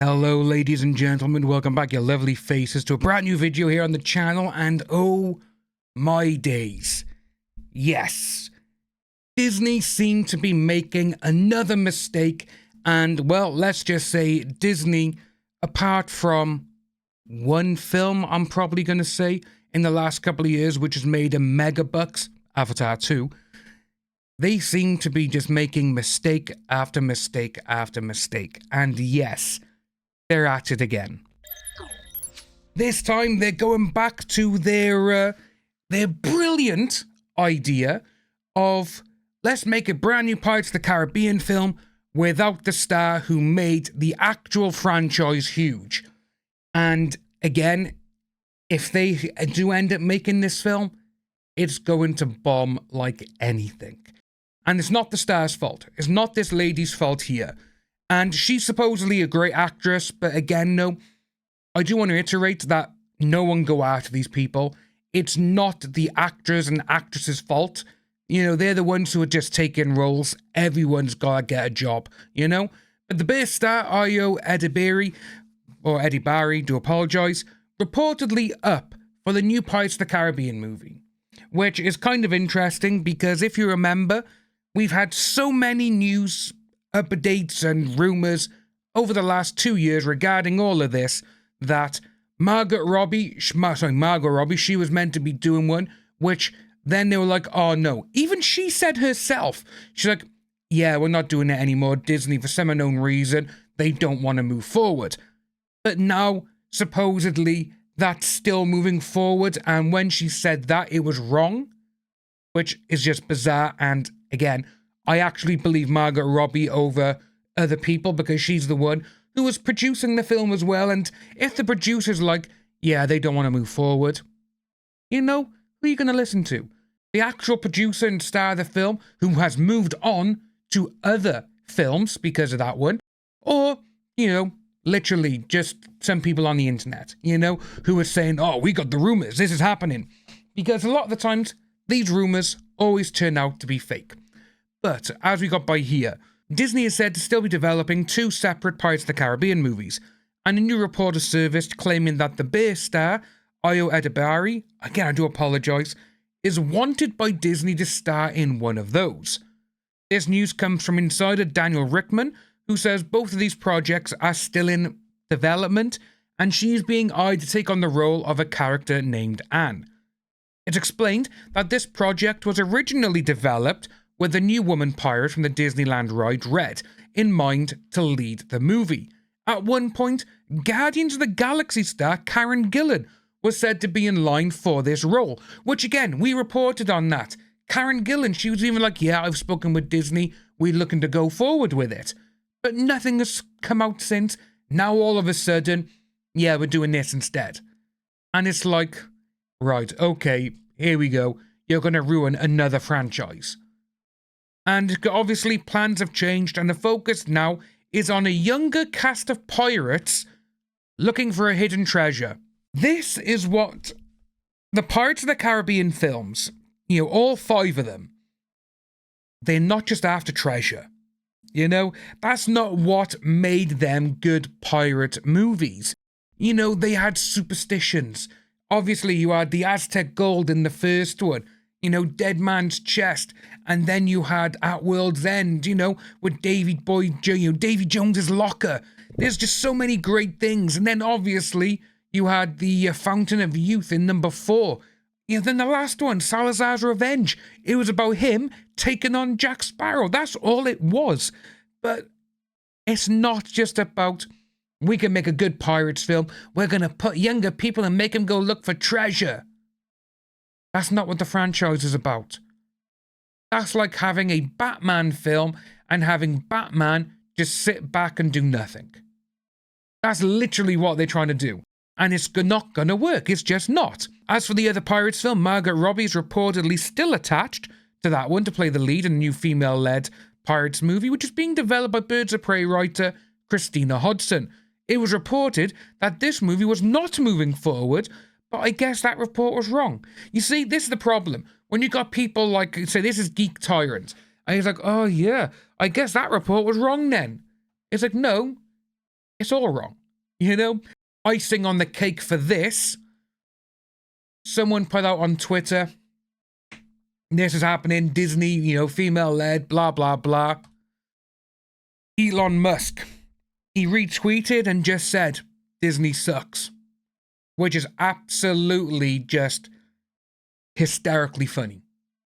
Hello ladies and gentlemen, welcome back your lovely faces to a brand new video here on the channel, and oh my days. Yes, Disney seemed to be making another mistake, and well, let's just say Disney, apart from one film I'm probably going to say in the last couple of years which has made a mega bucks, Avatar 2, they seem to be just making mistake after mistake after mistake, and yes, they're at it again. This time they're going back to their brilliant idea of let's make a brand new Pirates of the Caribbean film without the star who made the actual franchise huge. And again, if they do end up making this film, it's going to bomb like anything. And it's not the star's fault. It's not this lady's fault here. And she's supposedly a great actress, but again, no. I do want to iterate that no one go after these people. It's not the actors and actresses' fault. You know, they're the ones who are just taking roles. Everyone's got to get a job, you know? But the base star, Oï £² do apologise, reportedly up for the new Pirates of the Caribbean movie. Which is kind of interesting because if you remember, we've had so many news updates and rumours over the last 2 years regarding all of this, that Margot Robbie, she was meant to be doing one, which then they were like, oh no. Even she said herself, she's like, yeah, we're not doing it anymore. Disney, for some unknown reason, they don't want to move forward. But now, supposedly, that's still moving forward, and when she said that, it was wrong, which is just bizarre. And again, I actually believe Margot Robbie over other people because she's the one who was producing the film as well. And if the producer's like, yeah, they don't want to move forward, you know, who are you going to listen to? The actual producer and star of the film who has moved on to other films because of that one? Or, you know, literally just some people on the internet, you know, who are saying, oh, we got the rumors, this is happening. Because a lot of the times, these rumors always turn out to be fake. But, as we got by here, Disney is said to still be developing 2 separate Pirates of the Caribbean movies, and a new report has surfaced claiming that the base star, Oï², again I do apologise, is wanted by Disney to star in one of those. This news comes from insider Daniel Rickman, who says both of these projects are still in development, and she's being eyed to take on the role of a character named Anne. It's explained that this project was originally developed with a new woman pirate from the Disneyland ride Red in mind to lead the movie. At one point, Guardians of the Galaxy star Karen Gillan was said to be in line for this role, which again, we reported on that. Karen Gillan, she was even like, yeah, I've spoken with Disney, we're looking to go forward with it. But nothing has come out since. Now all of a sudden, yeah, we're doing this instead. And it's like, right, okay, here we go. You're going to ruin another franchise. And obviously plans have changed, and the focus now is on a younger cast of pirates looking for a hidden treasure. This is what the Pirates of the Caribbean films, you know, all 5 of them, they're not just after treasure. You know, that's not what made them good pirate movies. You know, they had superstitions. Obviously, you had the Aztec gold in the first one. You know, Dead Man's Chest. And then you had At World's End, you know, with Davy Jones's Locker. There's just so many great things. And then obviously, you had the Fountain of Youth in number 4. You know, then the last one, Salazar's Revenge. It was about him taking on Jack Sparrow. That's all it was. But it's not just about, we can make a good pirates film. We're going to put younger people and make them go look for treasure. That's not what the franchise is about. That's like having a Batman film and having Batman just sit back and do nothing. That's literally what they're trying to do. And it's not going to work. It's just not. As for the other Pirates film, Margot Robbie is reportedly still attached to that one to play the lead in a new female-led Pirates movie, which is being developed by Birds of Prey writer Christina Hodson. It was reported that this movie was not moving forward, but I guess that report was wrong. You see, this is the problem. When you got people like, say, this is Geek Tyrant, and he's like, oh yeah, I guess that report was wrong then. It's like, no, It's all wrong. You know? Icing on the cake for this, someone put out on Twitter, this is happening, Disney, you know, female-led, blah, blah, blah. Elon Musk, he retweeted and just said, Disney sucks. Which is absolutely just hysterically funny.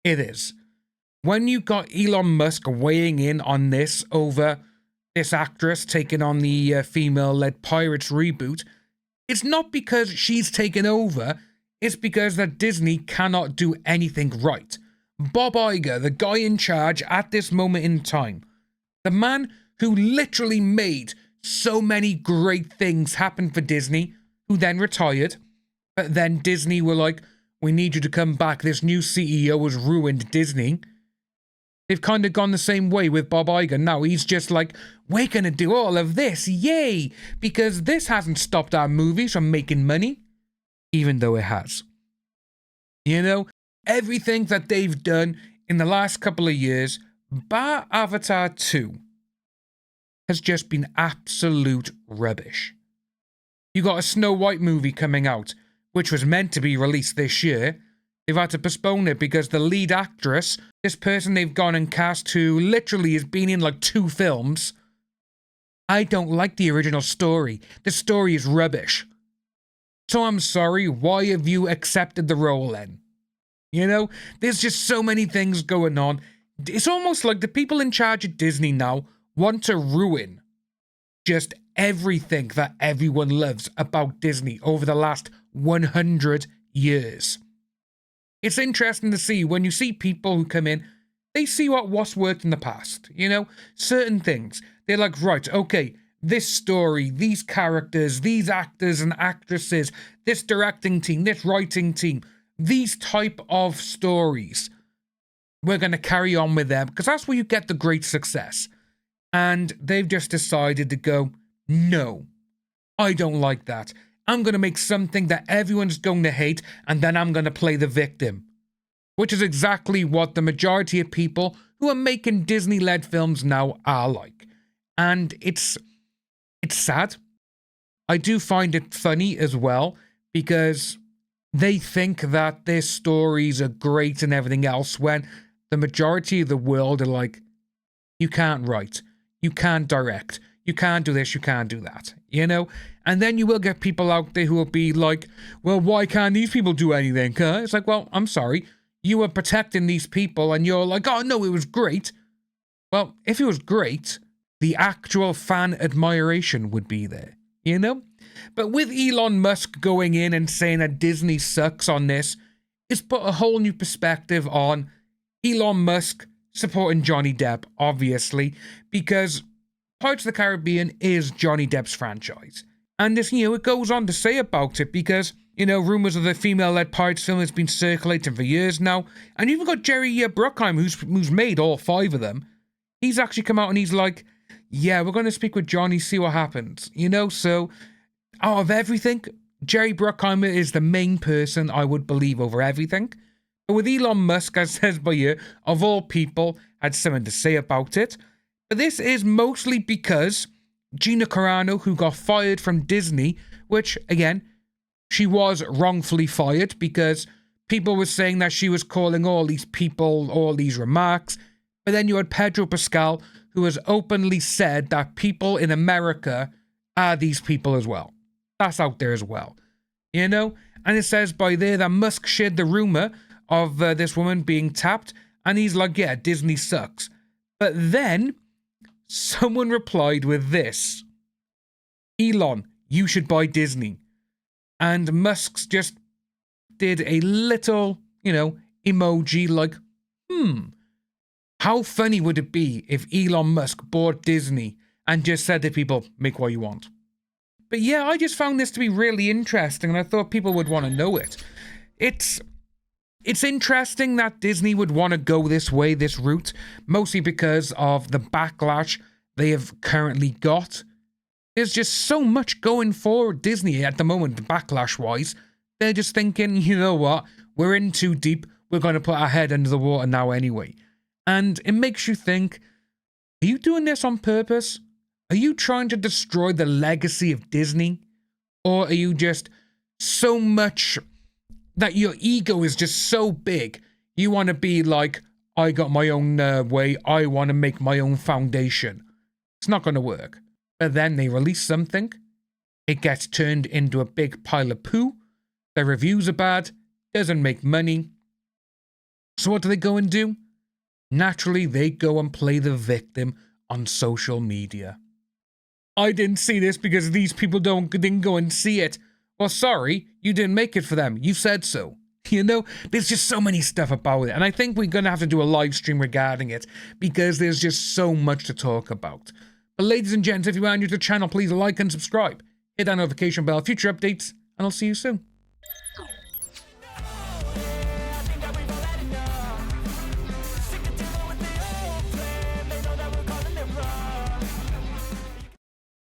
It is. When you got Elon Musk weighing in on this over this actress taking on the female-led Pirates reboot, it's not because she's taken over, it's because that Disney cannot do anything right. Bob Iger, the guy in charge at this moment in time, the man who literally made so many great things happen for Disney, who then retired, but then Disney were like, we need you to come back, this new CEO has ruined Disney. They've kind of gone the same way with Bob Iger. Now he's just like, we're going to do all of this, yay, because this hasn't stopped our movies from making money, even though it has. You know, everything that they've done in the last couple of years, bar Avatar 2, has just been absolute rubbish. You got a Snow White movie coming out, which was meant to be released this year. They've had to postpone it because the lead actress, this person they've gone and cast who literally has been in like 2 films, I don't like the original story. The story is rubbish. So I'm sorry, why have you accepted the role then? You know, there's just so many things going on. It's almost like the people in charge of Disney now want to ruin just everything that everyone loves about Disney over the last 100 years. It's interesting to see when you see people who come in, they see what's worked in the past, you know, certain things. They're like, right, okay, this story, these characters, these actors and actresses, this directing team, this writing team, these type of stories, we're going to carry on with them because that's where you get the great success. And they've just decided to go, no, I don't like that. I'm going to make something that everyone's going to hate, and then I'm going to play the victim. Which is exactly what the majority of people who are making Disney-led films now are like. And it's sad. I do find it funny as well, because they think that their stories are great and everything else, when the majority of the world are like, you can't write, you can't direct, you can't do this, you can't do that, you know? And then you will get people out there who will be like, well, why can't these people do anything, huh? It's like, well, I'm sorry. You were protecting these people and you're like, oh, no, it was great. Well, if it was great, the actual fan admiration would be there, you know? But with Elon Musk going in and saying that Disney sucks on this, it's put a whole new perspective on Elon Musk supporting Johnny Depp, obviously, because Pirates of the Caribbean is Johnny Depp's franchise. And this, you know, it goes on to say about it because, you know, rumours of the female-led Pirates film has been circulating for years now. And you've even got Jerry Bruckheimer, who's made all 5 of them. He's actually come out and he's like, yeah, we're going to speak with Johnny, see what happens. You know, so out of everything, Jerry Bruckheimer is the main person I would believe over everything. But with Elon Musk, as says by you, of all people, had something to say about it. But this is mostly because Gina Carano, who got fired from Disney, which, again, she was wrongfully fired because people were saying that she was calling all these people all these remarks. But then you had Pedro Pascal, who has openly said that people in America are these people as well. That's out there as well, you know? And it says by there that Musk shared the rumor of this woman being tapped, and he's like, yeah, Disney sucks. But then someone replied with this: Elon, you should buy Disney. And Musk's just did a little, you know, emoji like, how funny would it be if Elon Musk bought Disney and just said to people, make what you want? But yeah, I just found this to be really interesting, and I thought people would want to know it. It's interesting that Disney would want to go this way, this route, mostly because of the backlash they have currently got. There's just so much going for Disney at the moment, backlash-wise. They're just thinking, you know what, we're in too deep, we're going to put our head under the water now anyway. And it makes you think, are you doing this on purpose? Are you trying to destroy the legacy of Disney? Or are you just so much that your ego is just so big, you want to be like, I got my own way, I want to make my own foundation. It's not going to work. But then they release something, it gets turned into a big pile of poo, their reviews are bad, doesn't make money. So what do they go and do? Naturally, they go and play the victim on social media. I didn't see this because these people didn't go and see it. Well, sorry, you didn't make it for them. You said so. You know, there's just so many stuff about it. And I think we're going to have to do a live stream regarding it because there's just so much to talk about. But ladies and gents, if you are new to the channel, please like and subscribe. Hit that notification bell for future updates, and I'll see you soon.